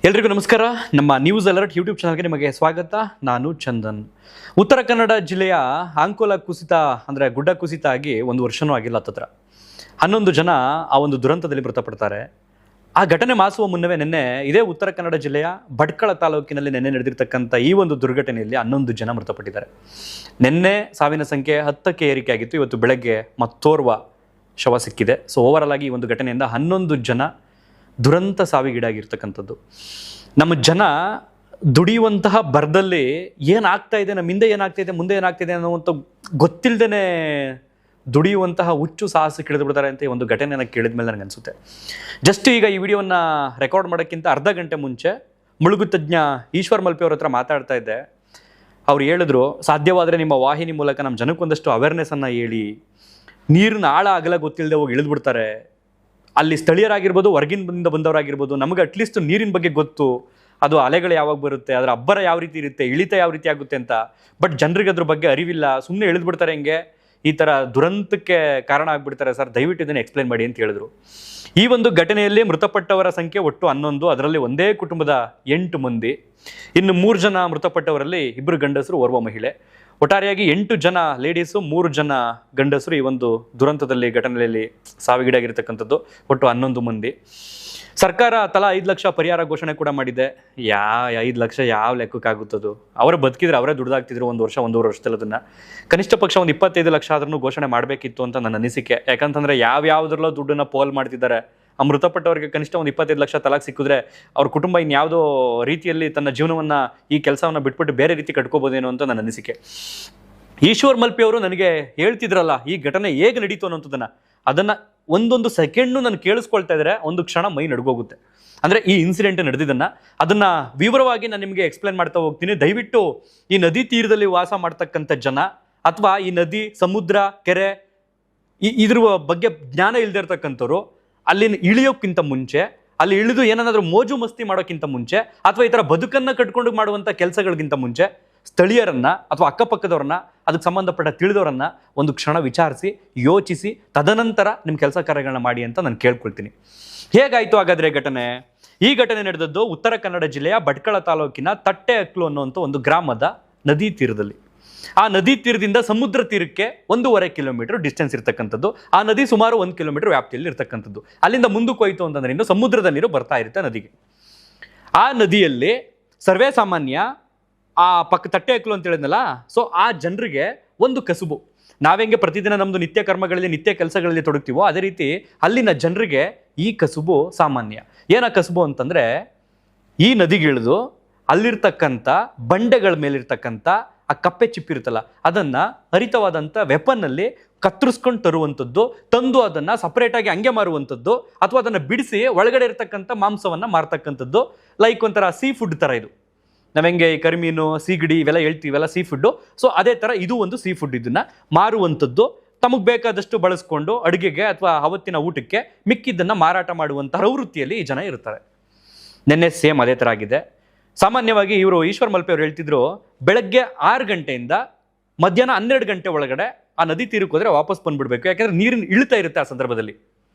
ಎಲ್ರಿಗೂ ನಮಸ್ಕಾರ. ನಮ್ಮ ನ್ಯೂಸ್ ಅಲರ್ಟ್ ಯೂಟ್ಯೂಬ್ ಚಾನಲ್ಗೆ ನಿಮಗೆ ಸ್ವಾಗತ. ನಾನು ಚಂದನ್. ಉತ್ತರ ಕನ್ನಡ ಜಿಲ್ಲೆಯ ಅಂಕೋಲ ಕುಸಿತ ಅಂದರೆ ಗುಡ್ಡ ಕುಸಿತ ಆಗಿ 1 ವರ್ಷನೂ ಆಗಿಲ್ಲ. ಹತ್ತತ್ರ 11 ಜನ ಆ ಒಂದು ದುರಂತದಲ್ಲಿ ಮೃತಪಡ್ತಾರೆ. ಆ ಘಟನೆ ಮಾಸುವ ಮುನ್ನವೇ ನಿನ್ನೆ ಇದೇ ಉತ್ತರ ಕನ್ನಡ ಜಿಲ್ಲೆಯ ಭಟ್ಕಳ ತಾಲೂಕಿನಲ್ಲಿ ನಿನ್ನೆ ನಡೆದಿರ್ತಕ್ಕಂಥ ಈ ಒಂದು ದುರ್ಘಟನೆಯಲ್ಲಿ 11 ಜನ ಮೃತಪಟ್ಟಿದ್ದಾರೆ. ನಿನ್ನೆ ಸಾವಿನ ಸಂಖ್ಯೆ 10ಕ್ಕೆ ಏರಿಕೆ ಆಗಿತ್ತು. ಇವತ್ತು ಬೆಳಗ್ಗೆ ಮತ್ತೋರ್ವ ಶವ ಸಿಕ್ಕಿದೆ. ಸೊ ಓವರಾಲ್ ಆಗಿ ಈ ಒಂದು ಘಟನೆಯಿಂದ 11 ಜನ ದುರಂತ ಸಾವಿಗೀಡಾಗಿರ್ತಕ್ಕಂಥದ್ದು. ನಮ್ಮ ಜನ ದುಡಿಯುವಂತಹ ಭರದಲ್ಲಿ ಏನಾಗ್ತಾ ಇದೆ, ನಮ್ಮ ಹಿಂದೆ ಏನಾಗ್ತಾ ಇದೆ, ಮುಂದೆ ಏನಾಗ್ತಿದೆ ಅನ್ನುವಂಥ ಗೊತ್ತಿಲ್ಲದೇ ದುಡಿಯುವಂತಹ ಹುಚ್ಚು ಸಾಹಸ ಕೇಳಿದು ಬಿಡ್ತಾರೆ ಅಂತ ಈ ಒಂದು ಘಟನೆಯನ್ನು ಕೇಳಿದ ಮೇಲೆ ನನಗೆ ಅನಿಸುತ್ತೆ. ಜಸ್ಟ್ ಈಗ ಈ ವಿಡಿಯೋವನ್ನು ರೆಕಾರ್ಡ್ ಮಾಡೋಕ್ಕಿಂತ ಅರ್ಧ ಗಂಟೆ ಮುಂಚೆ ಮುಳುಗು ತಜ್ಞ ಈಶ್ವರ್ ಮಲ್ಪೆ ಅವ್ರ ಹತ್ರ ಮಾತಾಡ್ತಾ ಇದ್ದೆ. ಅವ್ರು ಹೇಳಿದ್ರು, ಸಾಧ್ಯವಾದರೆ ನಿಮ್ಮ ವಾಹಿನಿ ಮೂಲಕ ನಮ್ಮ ಜನಕ್ಕೊಂದಷ್ಟು ಅವೇರ್ನೆಸ್ಸನ್ನು ಹೇಳಿ. ನೀರಿನ ಆಳ ಅಗಲ ಗೊತ್ತಿಲ್ಲದೆ ಹೋಗಿ ಇಳಿದ್ಬಿಡ್ತಾರೆ. ಅಲ್ಲಿ ಸ್ಥಳೀಯರಾಗಿರ್ಬೋದು, ಹೊರಗಿನಿಂದ ಬಂದವರಾಗಿರ್ಬೋದು, ನಮಗೆ ಅಟ್ಲೀಸ್ಟ್ ನೀರಿನ ಬಗ್ಗೆ ಗೊತ್ತು, ಅದು ಅಲೆಗಳು ಯಾವಾಗ ಬರುತ್ತೆ, ಅದರ ಅಬ್ಬರ ಯಾವ ರೀತಿ ಇರುತ್ತೆ, ಇಳಿತ ಯಾವ ರೀತಿ ಆಗುತ್ತೆ ಅಂತ. ಬಟ್ ಜನರಿಗೆ ಅದ್ರ ಬಗ್ಗೆ ಅರಿವಿಲ್ಲ, ಸುಮ್ಮನೆ ಇಳಿದ್ಬಿಡ್ತಾರೆ. ಹಿಂಗೆ ಈ ಥರ ದುರಂತಕ್ಕೆ ಕಾರಣ ಆಗಿಬಿಡ್ತಾರೆ ಸರ್, ದಯವಿಟ್ಟು ಇದನ್ನು ಎಕ್ಸ್ಪ್ಲೈನ್ ಮಾಡಿ ಅಂತ ಹೇಳಿದ್ರು. ಈ ಒಂದು ಘಟನೆಯಲ್ಲಿ ಮೃತಪಟ್ಟವರ ಸಂಖ್ಯೆ ಒಟ್ಟು 11. ಅದರಲ್ಲಿ ಒಂದೇ ಕುಟುಂಬದ 8 ಮಂದಿ. ಇನ್ನು 3 ಜನ ಮೃತಪಟ್ಟವರಲ್ಲಿ 2 ಗಂಡಸರು, ಓರ್ವ ಮಹಿಳೆ. ಒಟ್ಟಾರೆಯಾಗಿ 8 ಜನ ಲೇಡೀಸು, 3 ಜನ ಗಂಡಸರು ಈ ಒಂದು ದುರಂತದಲ್ಲಿ ಘಟನೆಯಲ್ಲಿ ಸಾವಿಗೀಡಾಗಿರ್ತಕ್ಕಂಥದ್ದು. ಒಟ್ಟು 11 ಮಂದಿ. ಸರ್ಕಾರ ತಲಾ 5 ಲಕ್ಷ ಪರಿಹಾರ ಘೋಷಣೆ ಕೂಡ ಮಾಡಿದೆ. 5 ಲಕ್ಷ ಯಾವ ಲೆಕ್ಕಕ್ಕಾಗುತ್ತದು? ಅವರೇ ಬದುಕಿದ್ರೆ ಅವರೇ ದುಡ್ದಾಗ್ತಿದ್ರು 1 ವರ್ಷ 1.5 ವರ್ಷದಲ್ಲಿ. ಅದನ್ನು ಕನಿಷ್ಠ ಪಕ್ಷ ಒಂದು 25 ಲಕ್ಷ ಆದ್ರೂ ಘೋಷಣೆ ಮಾಡಬೇಕಿತ್ತು ಅಂತ ನನ್ನ ಅನಿಸಿಕೆ. ಯಾಕಂತಂದರೆ ಯಾವ್ಯಾವ್ದ್ರಲ್ಲೋ ದುಡ್ಡನ್ನು ಪೋಲ್ ಮಾಡ್ತಿದ್ದಾರೆ. ಆ ಮೃತಪಟ್ಟವರಿಗೆ ಕನಿಷ್ಠ ಒಂದು 25 ಲಕ್ಷ ತಲಾಕ್ ಸಿಕ್ಕಿದ್ರೆ ಅವ್ರ ಕುಟುಂಬ ಇನ್ಯಾವುದೋ ರೀತಿಯಲ್ಲಿ ತನ್ನ ಜೀವನವನ್ನು, ಈ ಕೆಲಸವನ್ನು ಬಿಟ್ಬಿಟ್ಟು ಬೇರೆ ರೀತಿ ಕಟ್ಕೋಬೋದೇನೋ ಅಂತ ನನ್ನ ಅನಿಸಿಕೆ. ಈಶ್ವರ್ ಮಲ್ಪೆ ಅವರು ನನಗೆ ಹೇಳ್ತಿದ್ರಲ್ಲ, ಈ ಘಟನೆ ಹೇಗೆ ನಡೀತು ಅನ್ನೋಂಥದ್ದನ್ನು, ಅದನ್ನು ಒಂದೊಂದು ಸೆಕೆಂಡು ನಾನು ಕೇಳಿಸ್ಕೊಳ್ತಾ ಇದ್ರೆ ಒಂದು ಕ್ಷಣ ಮೈ ನಡ್ಗೋಗುತ್ತೆ. ಅಂದರೆ ಈ ಇನ್ಸಿಡೆಂಟ್ ನಡೆದಿದ್ದನ್ನು ಅದನ್ನು ವಿವರವಾಗಿ ನಾನು ನಿಮಗೆ ಎಕ್ಸ್ಪ್ಲೇನ್ ಮಾಡ್ತಾ ಹೋಗ್ತೀನಿ. ದಯವಿಟ್ಟು ಈ ನದಿ ತೀರದಲ್ಲಿ ವಾಸ ಮಾಡ್ತಕ್ಕಂಥ ಜನ, ಅಥವಾ ಈ ನದಿ, ಸಮುದ್ರ, ಕೆರೆ ಇದ್ರ ಬಗ್ಗೆ ಜ್ಞಾನ ಇಲ್ಲದೆ ಇರ್ತಕ್ಕಂಥವ್ರು ಅಲ್ಲಿ ಇಳಿಯೋಕ್ಕಿಂತ ಮುಂಚೆ, ಅಲ್ಲಿ ಇಳಿದು ಏನನ್ನಾದರೂ ಮೋಜು ಮಸ್ತಿ ಮಾಡೋಕ್ಕಿಂತ ಮುಂಚೆ, ಅಥವಾ ಈ ಥರ ಬದುಕನ್ನು ಕಟ್ಕೊಂಡು ಮಾಡುವಂಥ ಕೆಲಸಗಳಿಗಿಂತ ಮುಂಚೆ ಸ್ಥಳೀಯರನ್ನು ಅಥವಾ ಅಕ್ಕಪಕ್ಕದವ್ರನ್ನ, ಅದಕ್ಕೆ ಸಂಬಂಧಪಟ್ಟ ತಿಳಿದವರನ್ನ ಒಂದು ಕ್ಷಣ ವಿಚಾರಿಸಿ, ಯೋಚಿಸಿ, ತದನಂತರ ನಿಮ್ಮ ಕೆಲಸ ಕಾರ್ಯಗಳನ್ನ ಮಾಡಿ ಅಂತ ನಾನು ಕೇಳ್ಕೊಳ್ತೀನಿ. ಹೇಗಾಯಿತು ಹಾಗಾದರೆ ಘಟನೆ? ಈ ಘಟನೆ ನಡೆದದ್ದು ಉತ್ತರ ಕನ್ನಡ ಜಿಲ್ಲೆಯ ಭಟ್ಕಳ ತಾಲೂಕಿನ ತಟ್ಟೆ ಅಕ್ಲು ಅನ್ನುವಂಥ ಒಂದು ಗ್ರಾಮದ ನದಿ ತೀರದಲ್ಲಿ. ಆ ನದಿ ತೀರದಿಂದ ಸಮುದ್ರ ತೀರಕ್ಕೆ 1.5 ಕಿಲೋಮೀಟರ್ ಡಿಸ್ಟೆನ್ಸ್ ಇರ್ತಕ್ಕಂಥದ್ದು. ಆ ನದಿ ಸುಮಾರು 1 ಕಿಲೋಮೀಟರ್ ವ್ಯಾಪ್ತಿಯಲ್ಲಿ ಇರ್ತಕ್ಕಂಥದ್ದು. ಅಲ್ಲಿಂದ ಮುಂದಕ್ಕೆ ಹೋಯಿತು ಅಂತಂದ್ರೆ ಇನ್ನು ಸಮುದ್ರದ ನೀರು ಬರ್ತಾ ಇರುತ್ತೆ ನದಿಗೆ. ಆ ನದಿಯಲ್ಲಿ ಸರ್ವೇ ಸಾಮಾನ್ಯ ಆ ತಟ್ಟೆ ಅಕ್ಲು ಅಂತ ಹೇಳಿದ್ನಲ್ಲ, ಸೊ ಆ ಜನರಿಗೆ ಒಂದು ಕಸುಬು. ನಾವೆಂಗೆ ಪ್ರತಿದಿನ ನಮ್ಮದು ನಿತ್ಯ ಕರ್ಮಗಳಲ್ಲಿ, ನಿತ್ಯ ಕೆಲಸಗಳಲ್ಲಿ ತೊಡಗ್ತೀವೋ, ಅದೇ ರೀತಿ ಅಲ್ಲಿನ ಜನರಿಗೆ ಈ ಕಸುಬು ಸಾಮಾನ್ಯ. ಏನ ಕಸುಬು ಅಂತಂದರೆ, ಈ ನದಿಗಿಳಿದು ಅಲ್ಲಿರ್ತಕ್ಕಂಥ ಬಂಡೆಗಳ ಮೇಲಿರ್ತಕ್ಕಂಥ ಆ ಕಪ್ಪೆ ಚಿಪ್ಪಿರುತ್ತಲ್ಲ, ಅದನ್ನು ಹರಿತವಾದಂಥ ವೆಪನ್ನಲ್ಲಿ ಕತ್ತರಿಸ್ಕೊಂಡು ತರುವಂಥದ್ದು, ತಂದು ಅದನ್ನು ಸಪ್ರೇಟಾಗಿ ಹಂಗೆ ಮಾರುವಂಥದ್ದು, ಅಥವಾ ಅದನ್ನು ಬಿಡಿಸಿ ಒಳಗಡೆ ಇರತಕ್ಕಂಥ ಮಾಂಸವನ್ನು ಮಾರ್ತಕ್ಕಂಥದ್ದು. ಲೈಕ್ ಒಂಥರ ಸೀ ಫುಡ್ ಥರ ಇದು. ನಾವೆಂಗೆ ಈ ಕರಿಮೀನು, ಸೀಗಡಿ ಇವೆಲ್ಲ ಹೇಳ್ತೀವಲ್ಲ, ಸೀ ಫುಡ್ಡು. ಸೊ ಅದೇ ಥರ ಇದು ಒಂದು ಸೀ ಫುಡ್. ಇದನ್ನು ಮಾರುವಂಥದ್ದು, ತಮಗೆ ಬೇಕಾದಷ್ಟು ಬಳಸ್ಕೊಂಡು ಅಡುಗೆಗೆ ಅಥವಾ ಅವತ್ತಿನ ಊಟಕ್ಕೆ ಮಿಕ್ಕಿದ್ದನ್ನು ಮಾರಾಟ ಮಾಡುವಂಥ ಪ್ರವೃತ್ತಿಯಲ್ಲಿ ಈ ಜನ ಇರ್ತಾರೆ. ನಿನ್ನೆ ಸೇಮ್ ಅದೇ ಥರ ಆಗಿದೆ. ಸಾಮಾನ್ಯವಾಗಿ ಇವರು ಈಶ್ವರ್ ಮಲ್ಪೆ ಅವರು ಹೇಳ್ತಿದ್ರು, ಬೆಳಗ್ಗೆ 6 ಗಂಟೆಯಿಂದ ಮಧ್ಯಾಹ್ನ 12 ಗಂಟೆ ಒಳಗಡೆ ಆ ನದಿ ತೀರಕ್ಕೆ ಹೋದರೆ ವಾಪಸ್ ಬಂದುಬಿಡಬೇಕು. ಯಾಕೆಂದರೆ ನೀರಿನ ಇಳಿತಾ ಇರುತ್ತೆ ಆ ಸಂದರ್ಭದಲ್ಲಿ.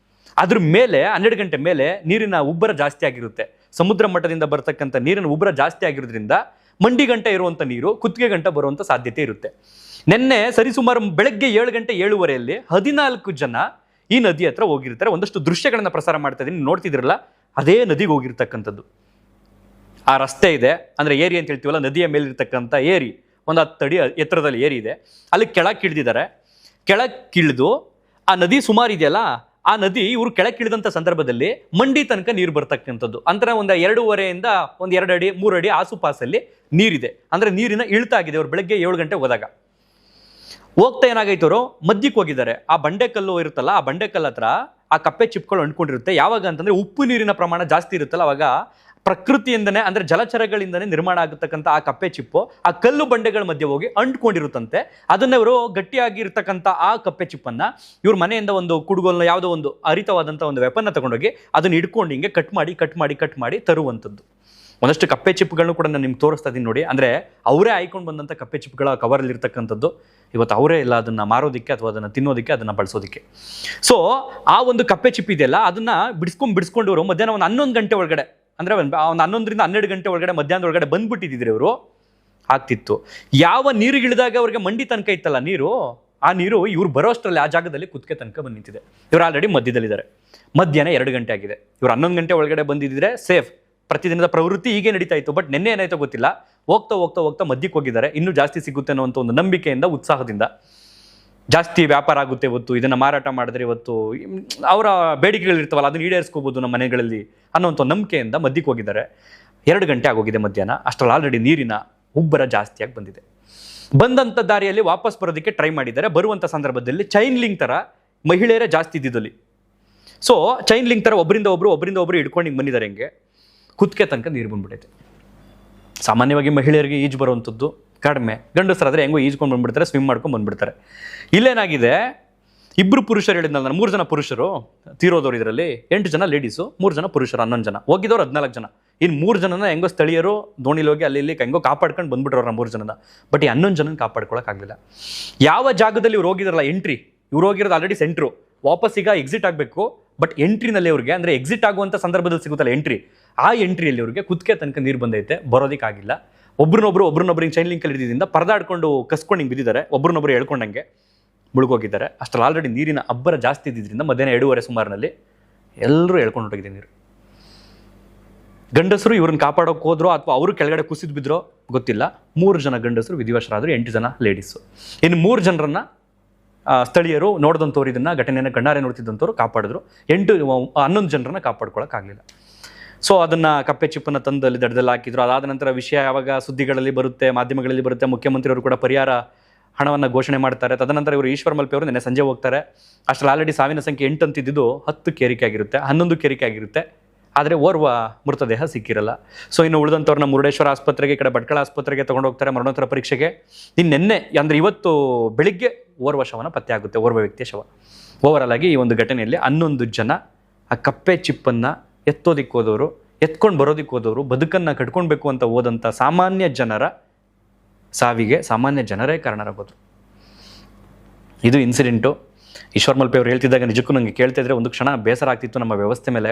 ಅದ್ರ ಮೇಲೆ 12 ಗಂಟೆ ಮೇಲೆ ನೀರಿನ ಉಬ್ಬರ ಜಾಸ್ತಿ ಆಗಿರುತ್ತೆ. ಸಮುದ್ರ ಮಟ್ಟದಿಂದ ಬರ್ತಕ್ಕಂಥ ನೀರಿನ ಉಬ್ಬರ ಜಾಸ್ತಿ ಆಗಿರೋದ್ರಿಂದ ಮಂಡಿ ಗಂಟೆ ಇರುವಂಥ ನೀರು ಕುತ್ತಿಗೆ ಗಂಟೆ ಬರುವಂಥ ಸಾಧ್ಯತೆ ಇರುತ್ತೆ. ನಿನ್ನೆ ಸರಿಸುಮಾರು ಬೆಳಗ್ಗೆ 7 ಗಂಟೆ 7:15 14 ಜನ ಈ ನದಿ ಹತ್ರ ಹೋಗಿರ್ತಾರೆ. ಒಂದಷ್ಟು ದೃಶ್ಯಗಳನ್ನು ಪ್ರಸಾರ ಮಾಡ್ತಾ ಇದ್ದೀನಿ, ನೋಡ್ತಿದ್ರಲ್ಲ, ಅದೇ ನದಿಗೆ ಹೋಗಿರ್ತಕ್ಕಂಥದ್ದು. ಆ ರಸ್ತೆ ಇದೆ, ಅಂದರೆ ಏರಿ ಅಂತ ಹೇಳ್ತೀವಲ್ಲ, ನದಿಯ ಮೇಲಿರ್ತಕ್ಕಂಥ ಏರಿ, ಒಂದು 10 ಅಡಿ ಎತ್ತರದಲ್ಲಿ ಏರಿ ಇದೆ. ಅಲ್ಲಿ ಕೆಳಕ್ಕೆ ಇಳಿದಿದ್ದಾರೆ. ಕೆಳಕ್ಕಿಳಿದು ಆ ನದಿ ಸುಮಾರು ಇದೆಯಲ್ಲ, ಆ ನದಿ ಇವರು ಕೆಳಕ್ಕಿಳಿದಂಥ ಸಂದರ್ಭದಲ್ಲಿ ಮಂಡಿ ತನಕ ನೀರು ಬರ್ತಕ್ಕಂಥದ್ದು. ಅಂದರೆ ಒಂದು 2.5 ಒಂದು 2 ಅಡಿ 3 ಅಡಿ ಆಸುಪಾಸಲ್ಲಿ ನೀರಿದೆ. ಅಂದರೆ ನೀರಿನ ಇಳ್ತಾ ಆಗಿದೆ. ಅವ್ರು ಬೆಳಗ್ಗೆ 7 ಗಂಟೆ ಹೋದಾಗ ಹೋಗ್ತಾ ಏನಾಗೈತೆ, ಅವರು ಮಧ್ಯಕ್ಕೆ ಹೋಗಿದ್ದಾರೆ. ಆ ಬಂಡೆಕಲ್ಲು ಇರುತ್ತಲ್ಲ, ಆ ಬಂಡೆಕಲ್ಲು ಹತ್ರ ಆ ಕಪ್ಪೆ ಚಿಪ್ಗಳು ಅಂಟ್ಕೊಂಡಿರುತ್ತೆ. ಯಾವಾಗ ಅಂತಂದರೆ ಉಪ್ಪು ನೀರಿನ ಪ್ರಮಾಣ ಜಾಸ್ತಿ ಇರುತ್ತಲ್ಲ, ಅವಾಗ ಪ್ರಕೃತಿಯಿಂದನೇ, ಅಂದರೆ ಜಲಚರಗಳಿಂದನೇ ನಿರ್ಮಾಣ ಆಗತಕ್ಕಂಥ ಆ ಕಪ್ಪೆ ಚಿಪ್ಪು ಆ ಕಲ್ಲು ಬಂಡೆಗಳ ಮಧ್ಯೆ ಹೋಗಿ ಅಂಟ್ಕೊಂಡಿರುತ್ತಂತೆ. ಅದನ್ನ ಇವರು ಗಟ್ಟಿಯಾಗಿರ್ತಕ್ಕಂಥ ಆ ಕಪ್ಪೆ ಚಿಪ್ಪನ್ನು ಇವ್ರ ಮನೆಯಿಂದ ಒಂದು ಕುಡುಗೋಲನ್ನ, ಯಾವುದೋ ಒಂದು ಹರಿತವಾದಂಥ ಒಂದು ವೆಪನ್ನ ತಗೊಂಡೋಗಿ ಅದನ್ನು ಹಿಡ್ಕೊಂಡು ಹಿಂಗೆ ಕಟ್ ಮಾಡಿ ತರುವಂಥದ್ದು. ಒಂದಷ್ಟು ಕಪ್ಪೆ ಚಿಪ್ಗಳನ್ನು ಕೂಡ ನಾನು ನಿಮ್ಗೆ ತೋರಿಸ್ತಾ ಇದ್ದೀನಿ ನೋಡಿ. ಅಂದರೆ ಅವರೇ ಆಯ್ಕೊಂಡು ಬಂದಂಥ ಕಪ್ಪೆ ಚಿಪ್ಗಳ ಕವರಲ್ಲಿ ಇರ್ತಕ್ಕಂಥದ್ದು. ಇವತ್ತು ಅವರೇ ಇಲ್ಲ ಅದನ್ನು ಮಾರೋದಕ್ಕೆ ಅಥವಾ ಅದನ್ನು ತಿನ್ನೋದಕ್ಕೆ, ಅದನ್ನು ಬಳಸೋದಕ್ಕೆ. ಸೊ ಆ ಒಂದು ಕಪ್ಪೆ ಚಿಪ್ ಇದೆಯಲ್ಲ, ಅದನ್ನು ಬಿಡಿಸ್ಕೊಂಡು ಮಧ್ಯಾಹ್ನ ಒಂದು 11 ಗಂಟೆ ಒಳಗಡೆ, ಅಂದರೆ ಒಂದು 11ರಿಂದ 12 ಗಂಟೆ ಒಳಗಡೆ ಮಧ್ಯಾಹ್ನದ ಒಳಗಡೆ ಬಂದ್ಬಿಟ್ಟಿದ್ರಿ ಅವರು ಆಗ್ತಿತ್ತು. ಯಾವ ನೀರಿಗಿಳಿದಾಗ ಅವ್ರಿಗೆ ಮಂಡಿ ತನಕ ಇತ್ತಲ್ಲ ನೀರು, ಆ ನೀರು ಇವ್ರು ಬರೋಷ್ಟರಲ್ಲಿ ಆ ಜಾಗದಲ್ಲಿ ಕುತ್ತಿಗೆ ತನಕ ಬಂದು ನಿಂತಿದೆ. ಇವ್ರು ಆಲ್ರೆಡಿ ಮಧ್ಯದಲ್ಲಿದ್ದಾರೆ. ಮಧ್ಯಾಹ್ನ 2 ಗಂಟೆ ಆಗಿದೆ. ಇವ್ರು 11 ಗಂಟೆ ಒಳಗಡೆ ಬಂದಿದ್ದರೆ ಸೇಫ್, ಪ್ರತಿದಿನದ ಪ್ರವೃತ್ತಿ ಹೀಗೆ ನಡೀತಾ ಇತ್ತು. ಬಟ್ ನಿನ್ನೆ ಏನಾಯ್ತೋ ಗೊತ್ತಿಲ್ಲ, ಹೋಗ್ತಾ ಹೋಗ್ತಾ ಹೋಗ್ತಾ ಮಧ್ಯಕ್ಕೆ ಹೋಗಿದ್ದಾರೆ. ಇನ್ನೂ ಜಾಸ್ತಿ ಸಿಗುತ್ತೆ ಅನ್ನೋ ಒಂದು ನಂಬಿಕೆಯಿಂದ, ಉತ್ಸಾಹದಿಂದ, ಜಾಸ್ತಿ ವ್ಯಾಪಾರ ಆಗುತ್ತೆ ಇವತ್ತು, ಇದನ್ನು ಮಾರಾಟ ಮಾಡಿದ್ರೆ ಇವತ್ತು ಅವರ ಬೇಡಿಕೆಗಳಿರ್ತಾವಲ್ಲ ಅದನ್ನು ಈಡೇರಿಸ್ಕೋಬೋದು ನಮ್ಮ ಮನೆಗಳಲ್ಲಿ ಅನ್ನೋಂಥ ನಂಬಿಕೆಯಿಂದ ಮಧ್ಯಕ್ಕೆ ಹೋಗಿದ್ದಾರೆ. 2 ಗಂಟೆ ಆಗೋಗಿದೆ ಮಧ್ಯಾಹ್ನ. ಅಷ್ಟರಲ್ಲಿ ಆಲ್ರೆಡಿ ನೀರಿನ ಉಬ್ಬರ ಜಾಸ್ತಿಯಾಗಿ ಬಂದಿದೆ. ಬಂದಂಥ ದಾರಿಯಲ್ಲಿ ವಾಪಸ್ ಬರೋದಕ್ಕೆ ಟ್ರೈ ಮಾಡಿದ್ದಾರೆ. ಬರುವಂಥ ಸಂದರ್ಭದಲ್ಲಿ ಚೈನ್ ಲಿಂಕ್ ಥರ ಮಹಿಳೆಯರೇ ಜಾಸ್ತಿ ಇದ್ದಿದ್ದಲ್ಲಿ. ಸೊ ಚೈನ್ ಲಿಂಕ್ ಥರ ಒಬ್ಬರಿಂದ ಒಬ್ಬರು ಹಿಡ್ಕೊಂಡು ಹಿಂಗೆ ಬಂದಿದ್ದಾರೆ. ಹಿಂಗೆ ಕುತ್ತಿಗೆ ತನಕ ನೀರು ಬಂದ್ಬಿಟ್ಟೈತೆ. ಸಾಮಾನ್ಯವಾಗಿ ಮಹಿಳೆಯರಿಗೆ ಈಜು ಬರುವಂಥದ್ದು ಕಡಿಮೆ, ಗಂಡಸರಾದರೆ ಹೆಂಗೋ ಈಜ್ಕೊಂಡು ಬಂದ್ಬಿಡ್ತಾರೆ, ಸ್ವಿಮ್ ಮಾಡ್ಕೊಂಡು ಬಂದ್ಬಿಡ್ತಾರೆ. ಇಲ್ಲೇನಾಗಿದೆ, 2 ಪುರುಷರು ಹೇಳಿದ್ನಲ್ಲ ನಾನು, 3 ಜನ ಪುರುಷರು ತೀರೋದವ್ರು, ಇದರಲ್ಲಿ 8 ಜನ ಲೇಡೀಸು, 3 ಜನ ಪುರುಷರು, 11 ಜನ, ಹೋಗಿದವ್ರು 14 ಜನ. ಇನ್ನು 3 ಜನನ ಹೆಂಗೋ ಸ್ಥಳೀಯರು ದೋಣಿಲಿ ಹೋಗಿ ಅಲ್ಲಿ ಹೆಂಗೋ ಕಾಪಾಡ್ಕೊಂಡು ಬಂದ್ಬಿಟ್ರವ್ರ 3 ಜನನ. ಬಟ್ ಈ 11 ಜನನ ಕಾಪಾಡ್ಕೊಳಕ್ಕಾಗಲಿಲ್ಲ. ಯಾವ ಜಾಗದಲ್ಲಿ ಇವ್ರು ಹೋಗಿದ್ರಲ್ಲ ಎಂಟ್ರಿ, ಇವ್ರು ಹೋಗಿರೋದು ಆಲ್ರೆಡಿ ಸೆಂಟ್ರು, ವಾಪಸ್ ಈಗ ಎಕ್ಸಿಟ್ ಆಗಬೇಕು. ಬಟ್ ಎಂಟ್ರಿನಲ್ಲಿ ಅವ್ರಿಗೆ, ಅಂದರೆ ಎಕ್ಸಿಟ್ ಆಗುವಂಥ ಸಂದರ್ಭದಲ್ಲಿ ಸಿಗುತ್ತಲ್ಲ ಎಂಟ್ರಿ, ಆ ಎಂಟ್ರಿಯಲ್ಲಿ ಅವ್ರಿಗೆ ಕುತ್ತಿಗೆ ತನಕ ನೀರು ಬಂದೈತೆ, ಬರೋದಕ್ಕಾಗಿಲ್ಲ. ಒಬ್ರನ್ನೊಬ್ರು ಚೈನ್ ಲಿಂಕಲ್ಲಿ ಹಿಡಿದಿಂದ ಪರದಾಡ್ಕೊಂಡು ಕಸ್ಕೊಂಡು ಹಿಂಗೆ ಬಿದ್ದಿದ್ದಾರೆ, ಒಬ್ರನ್ನೊಬ್ರು ಹೇಳ್ಕೊಂಡಂಗೆ ಮುಳುಗೋಗಿದ್ದಾರೆ. ಅಷ್ಟರಲ್ಲಿ ಆಲ್ರೆಡಿ ನೀರಿನ ಅಬ್ಬರ ಜಾಸ್ತಿ ಇದ್ದಿದ್ದರಿಂದ ಮಧ್ಯಾಹ್ನ 2:30 ಸುಮಾರಿನಲ್ಲಿ ಎಲ್ಲರೂ ಹೇಳ್ಕೊಂಡು ಹೊಟ್ಟೋಗಿದೆ ನೀರು. ಗಂಡಸರು ಇವ್ರನ್ನ ಕಾಪಾಡೋಕೆ ಹೋದ್ರು ಅಥವಾ ಅವರು ಕೆಳಗಡೆ ಕುಸಿದು ಬಿದ್ರೋ ಗೊತ್ತಿಲ್ಲ. 3 ಜನ ಗಂಡಸರು ವಿಧಿವಶರಾದರು, 8 ಜನ ಲೇಡೀಸು. ಇನ್ನು 3 ಜನರನ್ನ ಸ್ಥಳೀಯರು ನೋಡಿದಂಥವ್ರು, ಇದನ್ನು ಘಟನೆಯನ್ನು ಕಣ್ಣಾರೆ ನೋಡ್ತಿದ್ದಂಥವ್ರು ಕಾಪಾಡಿದ್ರು. 11 ಜನರನ್ನ ಕಾಪಾಡ್ಕೊಳಕ್ಕಾಗಲಿಲ್ಲ. ಸೊ ಅದನ್ನು ಕಪ್ಪೆ ಚಿಪ್ಪನ್ನು ತಂದು ಅಲ್ಲಿ ದಡದಲ್ಲಿ ಹಾಕಿದ್ರು. ಅದಾದ ನಂತರ ವಿಷಯ ಯಾವಾಗ ಸುದ್ದಿಗಳಲ್ಲಿ ಬರುತ್ತೆ, ಮಾಧ್ಯಮಗಳಲ್ಲಿ ಬರುತ್ತೆ, ಮುಖ್ಯಮಂತ್ರಿಯವರು ಕೂಡ ಪರಿಹಾರ ಹಣವನ್ನು ಘೋಷಣೆ ಮಾಡ್ತಾರೆ. ತದನಂತರ ಇವರು ಈಶ್ವರ್ ಮಲ್ಪೆ ಅವರು ನಿನ್ನೆ ಸಂಜೆ ಹೋಗ್ತಾರೆ. ಅಷ್ಟರಲ್ಲಿ ಆಲ್ರೆಡಿ ಸಾವಿನ ಸಂಖ್ಯೆ 8 ಅಂತಿದ್ದು 10 ಏರಿಕೆ ಆಗಿರುತ್ತೆ, 11 ಏರಿಕೆ ಆಗಿರುತ್ತೆ. ಆದರೆ ಓರ್ವ ಮೃತದೇಹ ಸಿಕ್ಕಿರಲ್ಲ. ಸೊ ಇನ್ನು ಉಳಿದಂಥವ್ರನ್ನ ಮುರುಡೇಶ್ವರ ಆಸ್ಪತ್ರೆಗೆ, ಈ ಕಡೆ ಭಟ್ಕಳ ಆಸ್ಪತ್ರೆಗೆ ತೊಗೊಂಡು ಹೋಗ್ತಾರೆ ಮರಣೋತ್ತರ ಪರೀಕ್ಷೆಗೆ. ನಿನ್ನೆ ಅಂದರೆ ಇವತ್ತು ಬೆಳಿಗ್ಗೆ ಓರ್ವ ಶವನ ಪತ್ತೆ ಆಗುತ್ತೆ, ಓರ್ವ ವ್ಯಕ್ತಿಯ ಶವ. ಓವರಾಲ್ ಆಗಿ ಈ ಒಂದು ಘಟನೆಯಲ್ಲಿ 11 ಜನ ಆ ಕಪ್ಪೆ ಚಿಪ್ಪನ್ನು ಎತ್ತೋದಿಕ್ಕೆ ಹೋದವರು, ಎತ್ಕೊಂಡು ಬರೋದಿಕ್ಕೆ ಹೋದವರು, ಬದುಕನ್ನು ಕಟ್ಕೊಳ್ಬೇಕು ಅಂತ ಹೋದಂಥ ಸಾಮಾನ್ಯ ಜನರ ಸಾವಿಗೆ ಸಾಮಾನ್ಯ ಜನರೇ ಕಾರಣರಾಗೋದು. ಇದು ಇನ್ಸಿಡೆಂಟು. ಈಶ್ವರ್ ಮಲ್ಪೆ ಅವ್ರು ಹೇಳ್ತಿದ್ದಾಗ ನಿಜಕ್ಕೂ ನನಗೆ ಕೇಳ್ತಿದ್ರೆ ಒಂದು ಕ್ಷಣ ಬೇಸರ ಆಗ್ತಿತ್ತು ನಮ್ಮ ವ್ಯವಸ್ಥೆ ಮೇಲೆ.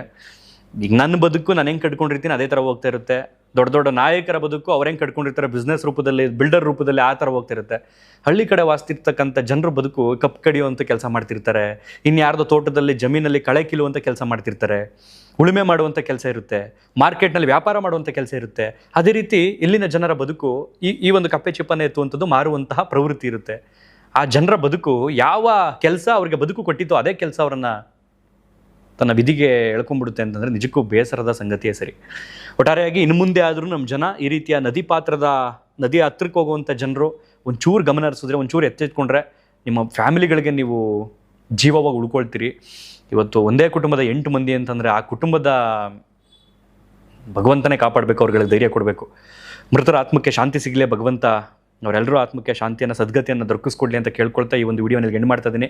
ಈಗ ನನ್ನ ಬದುಕು ನಾನು ಹೆಂಗೆ ಕಟ್ಕೊಂಡಿರ್ತೀನಿ ಅದೇ ಥರ ಹೋಗ್ತಾ ಇರುತ್ತೆ. ದೊಡ್ಡ ದೊಡ್ಡ ನಾಯಕರ ಬದುಕು ಅವ್ರು ಹೆಂಗೆ ಕಟ್ಕೊಂಡಿರ್ತಾರೆ ಬಿಸ್ನೆಸ್ ರೂಪದಲ್ಲಿ, ಬಿಲ್ಡರ್ ರೂಪದಲ್ಲಿ, ಆ ಥರ ಹೋಗ್ತಾ ಇರುತ್ತೆ. ಹಳ್ಳಿ ಕಡೆ ವಾಸ್ತಿರ್ತಕ್ಕಂಥ ಜನರ ಬದುಕು ಕಪ್ಪು ಕಡಿಯುವಂಥ ಕೆಲಸ ಮಾಡ್ತಿರ್ತಾರೆ, ಇನ್ಯಾರ್ದೋ ತೋಟದಲ್ಲಿ ಜಮೀನಲ್ಲಿ ಕಳೆ ಕೀಳುವಂಥ ಕೆಲಸ ಮಾಡ್ತಿರ್ತಾರೆ, ಉಳುಮೆ ಮಾಡುವಂಥ ಕೆಲಸ ಇರುತ್ತೆ, ಮಾರ್ಕೆಟ್ನಲ್ಲಿ ವ್ಯಾಪಾರ ಮಾಡುವಂಥ ಕೆಲಸ ಇರುತ್ತೆ. ಅದೇ ರೀತಿ ಇಲ್ಲಿನ ಜನರ ಬದುಕು ಈ ಒಂದು ಕಪ್ಪೆ ಚಿಪ್ಪನ್ನು ಎತ್ತುವಂಥದ್ದು ಮಾರುವಂತಹ ಪ್ರವೃತ್ತಿ ಇರುತ್ತೆ. ಆ ಜನರ ಬದುಕು ಯಾವ ಕೆಲಸ ಅವ್ರಿಗೆ ಬದುಕು ಕೊಟ್ಟಿತ್ತು ಅದೇ ಕೆಲಸ ಅವರನ್ನು ತನ್ನ ವಿಧಿಗೆ ಎಳ್ಕೊಂಡ್ಬಿಡುತ್ತೆ ಅಂತಂದರೆ ನಿಜಕ್ಕೂ ಬೇಸರದ ಸಂಗತಿಯೇ ಸರಿ. ಒಟ್ಟಾರೆಯಾಗಿ ಇನ್ನು ಮುಂದೆ ಆದರೂ ನಮ್ಮ ಜನ ಈ ರೀತಿಯ ನದಿ ಹತ್ರಕ್ಕೆ ಹೋಗುವಂಥ ಜನರು ಒಂಚೂರು ಗಮನ ಹರಿಸಿದ್ರೆ, ಒಂಚೂರು ಎಚ್ಚೆತ್ಕೊಂಡ್ರೆ ನಿಮ್ಮ ಫ್ಯಾಮಿಲಿಗಳಿಗೆ ನೀವು ಜೀವವಾಗಿ ಉಳ್ಕೊಳ್ತೀರಿ. ಇವತ್ತು ಒಂದೇ ಕುಟುಂಬದ 8 ಮಂದಿ ಅಂತಂದರೆ ಆ ಕುಟುಂಬದ ಭಗವಂತನೇ ಕಾಪಾಡಬೇಕು, ಅವ್ರಿಗೆ ಧೈರ್ಯ ಕೊಡಬೇಕು. ಮೃತರ ಆತ್ಮಕ್ಕೆ ಶಾಂತಿ ಸಿಗಲೇ ಭಗವಂತ ಅವರೆಲ್ಲರೂ ಆತ್ಮಕ್ಕೆ ಶಾಂತಿಯನ್ನು, ಸದ್ಗತಿಯನ್ನು ದೊರಕಿಸ್ಕೊಡ್ಲಿ ಅಂತ ಕೇಳ್ಕೊಳ್ತಾ ಈ ಒಂದು ವಿಡಿಯೋನಲ್ಲಿ ಎಂಡ್ ಮಾಡ್ತಾ ಇದ್ದೀನಿ.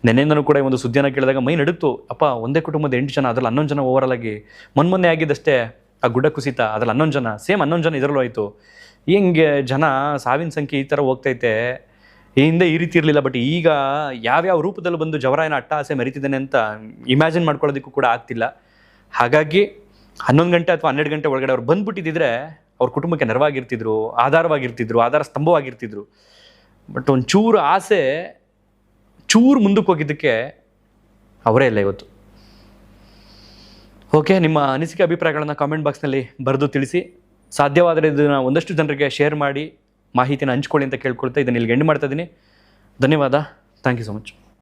ನೆನ್ನೆಯಿಂದನೂ ಕೂಡ ಈ ಒಂದು ಸುದ್ದಿಯನ್ನು ಕೇಳಿದಾಗ ಮೈ ನಡುತ್ತು. ಅಪ್ಪ, ಒಂದೇ ಕುಟುಂಬದ 8 ಜನ, ಅದರಲ್ಲಿ 11 ಜನ ಓವರಾಲ್ ಆಗಿ ಮೊನ್ನೆ ಆಗಿದ್ದಷ್ಟೇ ಆ ಗುಡ್ಡ ಕುಸಿತ, ಅದರಲ್ಲಿ 11 ಜನ, ಸೇಮ್ 11 ಜನ ಇದರಲ್ಲೂ ಆಯಿತು. ಹಿಂಗೆ ಜನ ಸಾವಿನ ಸಂಖ್ಯೆ ಈ ಥರ ಹೋಗ್ತೈತೆ. ಹಿಂದೆ ಈ ರೀತಿ ಇರಲಿಲ್ಲ, ಬಟ್ ಈಗ ಯಾವ್ಯಾವ ರೂಪದಲ್ಲಿ ಬಂದು ಜವರಾಯನ ಅಟ್ಟಹಾಸೆ ಮೆರಿತಿದ್ದಾನೆ ಅಂತ ಇಮ್ಯಾಜಿನ್ ಮಾಡ್ಕೊಳ್ಳೋದಕ್ಕೂ ಕೂಡ ಆಗ್ತಿಲ್ಲ. ಹಾಗಾಗಿ 11 ಗಂಟೆ ಅಥವಾ 12 ಗಂಟೆ ಒಳಗಡೆ ಅವ್ರು ಬಂದ್ಬಿಟ್ಟಿದ್ದರೆ ಅವ್ರ ಕುಟುಂಬಕ್ಕೆ ನೆರವಾಗಿರ್ತಿದ್ರು, ಆಧಾರವಾಗಿರ್ತಿದ್ರು, ಆಧಾರ ಸ್ತಂಭವಾಗಿರ್ತಿದ್ರು. ಬಟ್ ಒಂದು ಆಸೆ ಚೂರು ಮುಂದಕ್ಕೆ ಹೋಗಿದ್ದಕ್ಕೆ ಅವರೇ ಇಲ್ಲ ಇವತ್ತು. ಓಕೆ, ನಿಮ್ಮ ಅನಿಸಿಕೆ ಅಭಿಪ್ರಾಯಗಳನ್ನು ಕಾಮೆಂಟ್ ಬಾಕ್ಸ್ನಲ್ಲಿ ಬರೆದು ತಿಳಿಸಿ. ಸಾಧ್ಯವಾದರೆ ಇದನ್ನು ಒಂದಷ್ಟು ಜನರಿಗೆ ಶೇರ್ ಮಾಡಿ ಮಾಹಿತಿನ ಹಂಚ್ಕೊಳ್ಳಿ ಅಂತ ಕೇಳ್ಕೊಳ್ತಾ ಇದನ್ನು ಇಲ್ಲಿಗೆ ಎಂಡ್ ಮಾಡ್ತಾ ಇದ್ದೀನಿ. ಧನ್ಯವಾದ. Thank you so much.